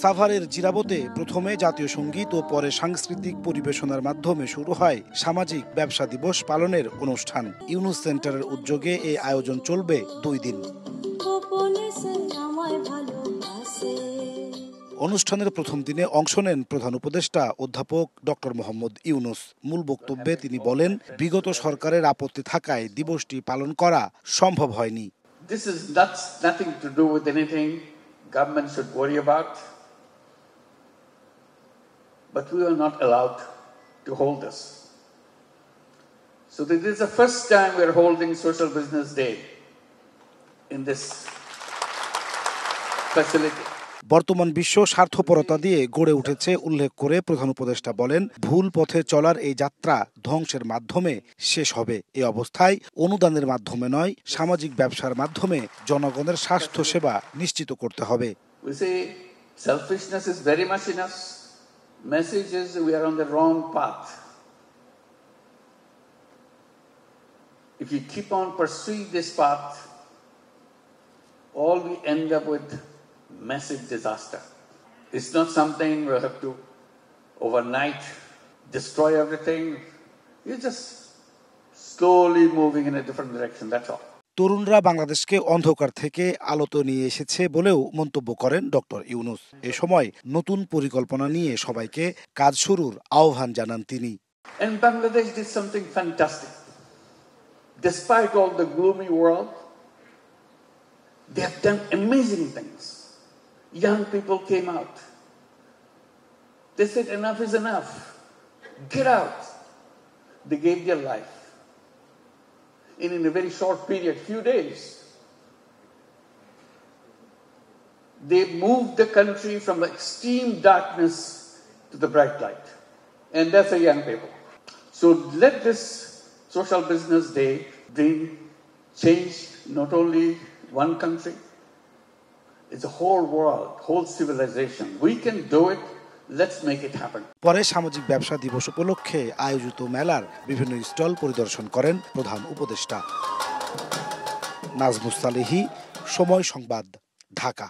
সাভারের জিরাবতে প্রথমে জাতীয় সঙ্গীত ও পরে সাংস্কৃতিক পরিবেশনার মাধ্যমে শুরু হয় সামাজিক ব্যবসা দিবস পালনের অনুষ্ঠান। ইউনুস সেন্টারের উদ্যোগে এই আয়োজন চলবে 2 দিন। অনুষ্ঠানের প্রথম দিনে অংশ নেন প্রধান উপদেষ্টা অধ্যাপক ডক্টর মোহাম্মদ ইউনুস। মূল বক্তব্যে তিনি বলেন, বিগত সরকারের আপত্তি থাকায় দিবসটি পালন করা সম্ভব হয়নি। This is nothing to do with anything government should worry about. But we are not allowed to hold this. So this is the first time we are holding Social Business Day in this facility. বর্তমান বিশ্ব স্বার্থপরতা দিয়ে গড়ে উঠেছে উল্লেখ করে প্রধান উপদেষ্টা বলেন, ভুল পথে চলার এই যাত্রা ধ্বংসের মাধ্যমে শেষ হবে। এই অবস্থায় অনুদানের মাধ্যমে নয়, সামাজিক ব্যবসার মাধ্যমে জনগণের স্বাস্থ্য সেবা নিশ্চিত করতে হবে। We say selfishness is very much in us. Message is we are on the wrong path. If you keep on pursuing this path, all we end up with massive disaster. It's not something we have to overnight destroy everything. You're just slowly moving in a different direction, that's all. তরুণরা বাংলাদেশকে অন্ধকার থেকে আলোতে নিয়ে এসেছে বলেও মন্তব্য করেন ডক্টর ইউনুস। এ সময় নতুন পরিকল্পনা নিয়ে সবাইকে কাজ শুরুর আহ্বান জানান তিনি। And Bangladesh did something fantastic. Despite all the gloomy world, they have done amazing things. Young people came out. They said enough is enough. Get out. They gave their life. In a very short period, few days, they moved the country from the extreme darkness to the bright light. And that's the young people. So let this Social Business Day bring change, not only one country, it's a whole world, whole civilization. We can do it. Let's make it happen. পরে সামাজিক ব্যবসা দিবস উপলক্ষে আয়োজিত মেলার বিভিন্ন stall পরিদর্শন করেন প্রধান উপদেষ্টা। নাজমুস সালেহী, সময় সংবাদ, ঢাকা।